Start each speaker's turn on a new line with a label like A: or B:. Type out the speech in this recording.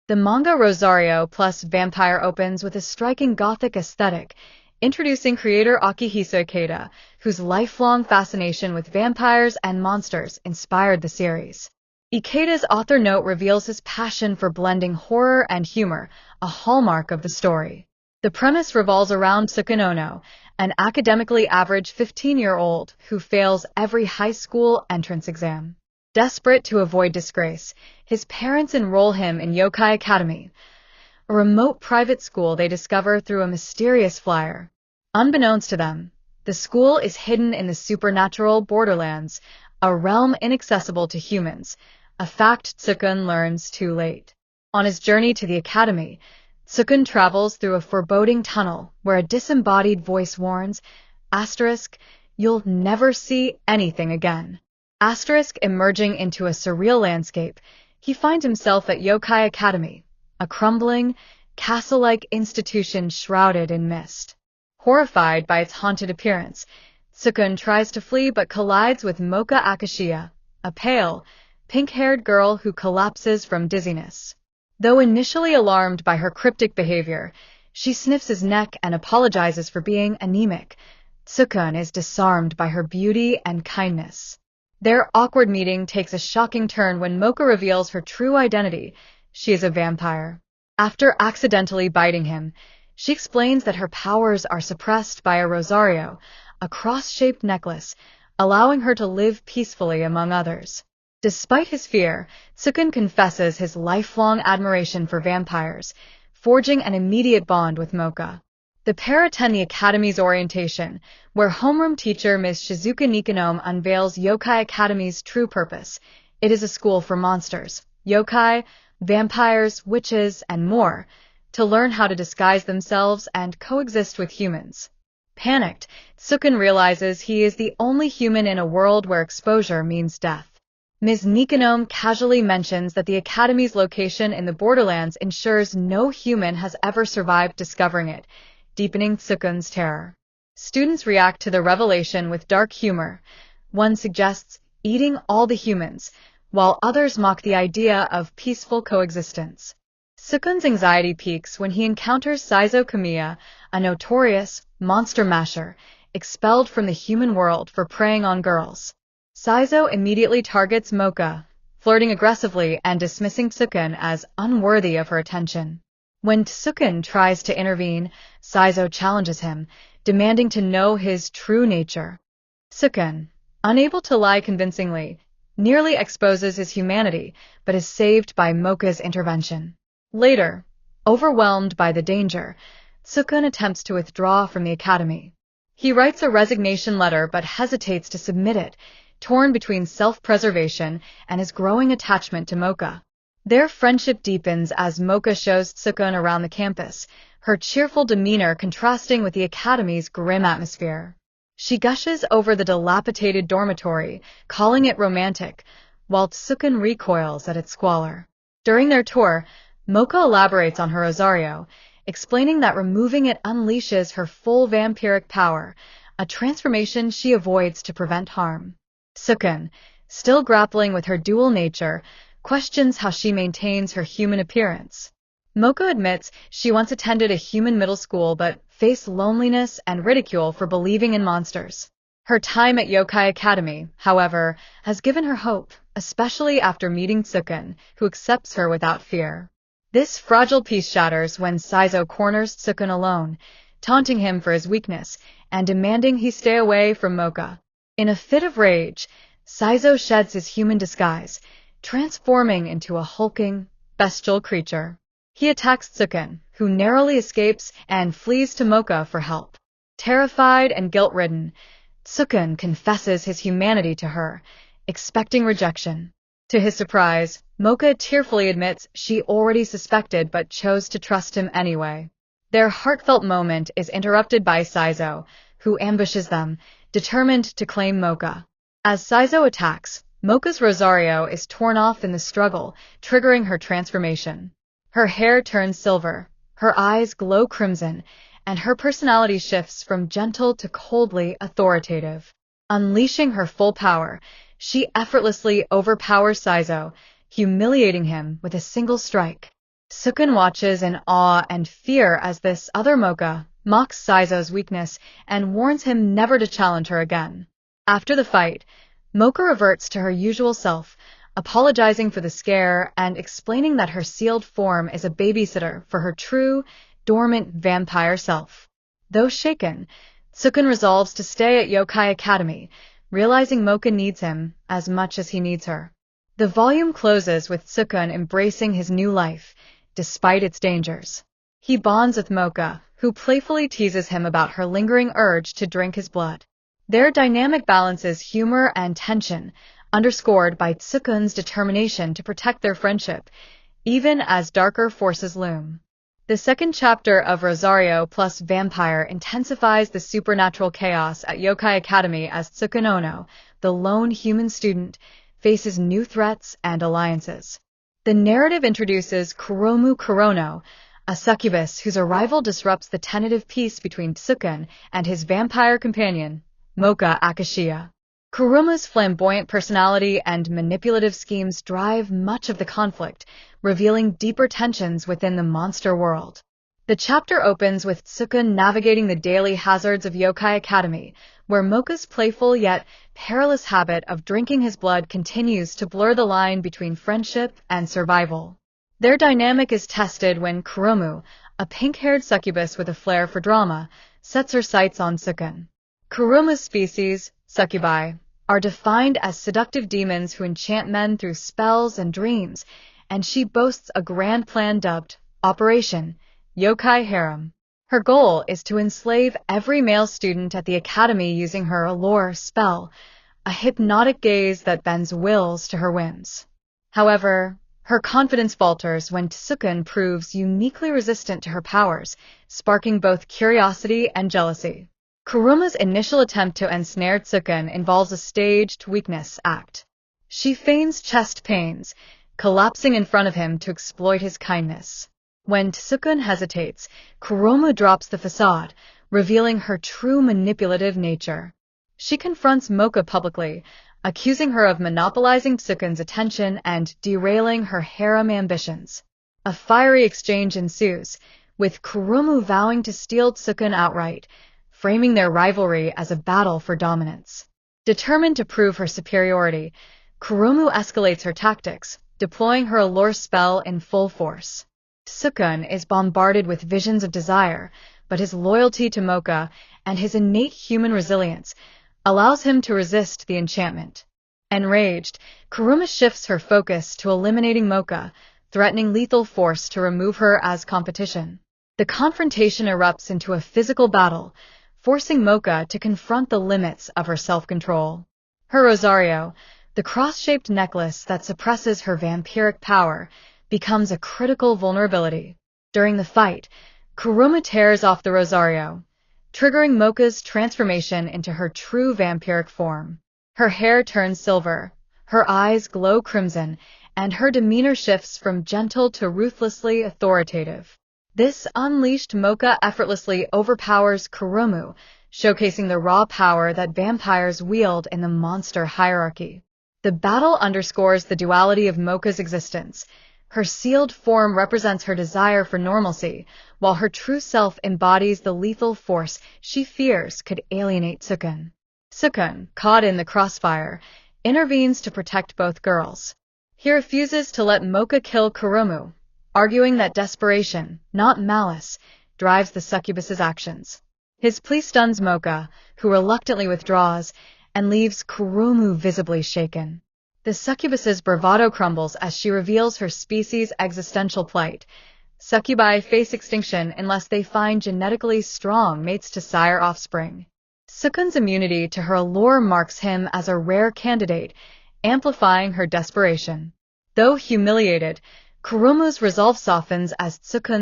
A: The manga Rosario plus Vampire opens with a striking gothic aesthetic, introducing creator Akihisa Ikeda, whose lifelong fascination with vampires and monsters inspired the series. Ikeda's author note reveals his passion for blending horror and humor, a hallmark of the story. The premise revolves around Tsukunono, an academically average 15-year-old who fails every high school entrance exam. Desperate to avoid disgrace, his parents enroll him in Yokai Academy, a remote private school they discover through a mysterious flyer. Unbeknownst to them, the school is hidden in the supernatural borderlands, a realm inaccessible to humans, a fact Tsukun learns too late. On his journey to the academy, Tsukun travels through a foreboding tunnel where a disembodied voice warns, asterisk, "You'll never see anything again." Asterisk, emerging into a surreal landscape, he finds himself at Yokai Academy, a crumbling, castle-like institution shrouded in mist. Horrified by its haunted appearance, Tsukun tries to flee but collides with Mocha Akashiya, a pale, pink-haired girl who collapses from dizziness. Though initially alarmed by her cryptic behavior, she sniffs his neck and apologizes for being anemic. Tsukun is disarmed by her beauty and kindness. Their awkward meeting takes a shocking turn when Mocha reveals her true identity. She is a vampire. After accidentally biting him, she explains that her powers are suppressed by a Rosario, a cross-shaped necklace, allowing her to live peacefully among others. Despite his fear, Tsukun confesses his lifelong admiration for vampires, forging an immediate bond with Mocha. The pair attend the Academy's orientation, where homeroom teacher Ms. Shizuka Nikonome unveils Yokai Academy's true purpose. It is a school for monsters, yokai, vampires, witches, and more, to learn how to disguise themselves and coexist with humans. Panicked, Tsukun realizes he is the only human in a world where exposure means death. Ms. Nikonome casually mentions that the Academy's location in the borderlands ensures no human has ever survived discovering it, deepening Tsukun's terror. Students react to the revelation with dark humor. One suggests eating all the humans, while others mock the idea of peaceful coexistence. Tsukun's anxiety peaks when he encounters Saizo Kamiya, a notorious monster masher, expelled from the human world for preying on girls. Saizo immediately targets Mocha, flirting aggressively and dismissing Tsukun as unworthy of her attention. When Tsukun tries to intervene, Saizo challenges him, demanding to know his true nature. Tsukun, unable to lie convincingly, nearly exposes his humanity, but is saved by Mocha's intervention. Later, overwhelmed by the danger, Tsukun attempts to withdraw from the academy. He writes a resignation letter but hesitates to submit it, torn between self-preservation and his growing attachment to Mocha. Their friendship deepens as Mocha shows Tsukun around the campus, her cheerful demeanor contrasting with the academy's grim atmosphere. She gushes over the dilapidated dormitory, calling it romantic, while Tsukun recoils at its squalor. During their tour, Mocha elaborates on her Rosario, explaining that removing it unleashes her full vampiric power, a transformation she avoids to prevent harm. Tsukun, still grappling with her dual nature, questions how she maintains her human appearance. Mocha admits she once attended a human middle school but faced loneliness and ridicule for believing in monsters. Her time at Yokai Academy, however, has given her hope, especially after meeting Tsukun, who accepts her without fear. This fragile peace shatters when Saizo corners Tsukun alone, taunting him for his weakness and demanding he stay away from Mocha. In a fit of rage, Saizo sheds his human disguise, transforming into a hulking, bestial creature. He attacks Tsukun, who narrowly escapes and flees to Mocha for help. Terrified and guilt-ridden, Tsukun confesses his humanity to her, expecting rejection. To his surprise, Mocha tearfully admits she already suspected but chose to trust him anyway. Their heartfelt moment is interrupted by Saizo, who ambushes them, determined to claim Mocha. As Saizo attacks, Mocha's Rosario is torn off in the struggle, triggering her transformation. Her hair turns silver, her eyes glow crimson, and her personality shifts from gentle to coldly authoritative. Unleashing her full power, she effortlessly overpowers Saizo, humiliating him with a single strike. Sukun watches in awe and fear as this other Mocha mocks Saizo's weakness and warns him never to challenge her again. After the fight, Mocha reverts to her usual self, apologizing for the scare and explaining that her sealed form is a babysitter for her true, dormant vampire self. Though shaken, Sukun resolves to stay at Yokai Academy, realizing Mocha needs him as much as he needs her. The volume closes with Sukun embracing his new life, despite its dangers. He bonds with Mocha, who playfully teases him about her lingering urge to drink his blood. Their dynamic balances humor and tension, underscored by Tsukun's determination to protect their friendship, even as darker forces loom. The second chapter of Rosario plus Vampire intensifies the supernatural chaos at Yokai Academy as Tsukun Ono, the lone human student, faces new threats and alliances. The narrative introduces Kuromu Kurono, a succubus whose arrival disrupts the tentative peace between Tsukun and his vampire companion, Mocha Akashiya. Kuromu's flamboyant personality and manipulative schemes drive much of the conflict, revealing deeper tensions within the monster world. The chapter opens with Tsukun navigating the daily hazards of Yokai Academy, where Mocha's playful yet perilous habit of drinking his blood continues to blur the line between friendship and survival. Their dynamic is tested when Kuromu, a pink-haired succubus with a flair for drama, sets her sights on Tsukun. Kuromu's species, succubi, are defined as seductive demons who enchant men through spells and dreams, and she boasts a grand plan dubbed Operation Yokai Harem. Her goal is to enslave every male student at the academy using her allure spell, a hypnotic gaze that bends wills to her whims. However, her confidence falters when Tsukun proves uniquely resistant to her powers, sparking both curiosity and jealousy. Kuromu's initial attempt to ensnare Tsukun involves a staged weakness act. She feigns chest pains, collapsing in front of him to exploit his kindness. When Tsukun hesitates, Kuromu drops the facade, revealing her true manipulative nature. She confronts Mocha publicly, accusing her of monopolizing Tsukun's attention and derailing her harem ambitions. A fiery exchange ensues, with Kuromu vowing to steal Tsukun outright, framing their rivalry as a battle for dominance. Determined to prove her superiority, Kuromu escalates her tactics, deploying her allure spell in full force. Tsukun is bombarded with visions of desire, but his loyalty to Mocha and his innate human resilience allows him to resist the enchantment. Enraged, Kuromu shifts her focus to eliminating Mocha, threatening lethal force to remove her as competition. The confrontation erupts into a physical battle, forcing Mocha to confront the limits of her self-control. Her Rosario, the cross-shaped necklace that suppresses her vampiric power, becomes a critical vulnerability. During the fight, Kuromu tears off the Rosario, triggering Mocha's transformation into her true vampiric form. Her hair turns silver, her eyes glow crimson, and her demeanor shifts from gentle to ruthlessly authoritative. This unleashed Mocha effortlessly overpowers Kuromu, showcasing the raw power that vampires wield in the monster hierarchy. The battle underscores the duality of Mocha's existence. Her sealed form represents her desire for normalcy, while her true self embodies the lethal force she fears could alienate Tsukun. Tsukun, caught in the crossfire, intervenes to protect both girls. He refuses to let Mocha kill Kuromu, arguing that desperation, not malice, drives the succubus's actions. His plea stuns Mocha, who reluctantly withdraws, and leaves Kuromu visibly shaken. The succubus's bravado crumbles as she reveals her species' existential plight. Succubi face extinction unless they find genetically strong mates to sire offspring. Tsukun's immunity to her allure marks him as a rare candidate, amplifying her desperation. Though humiliated, Kuromu's resolve softens as Tsukun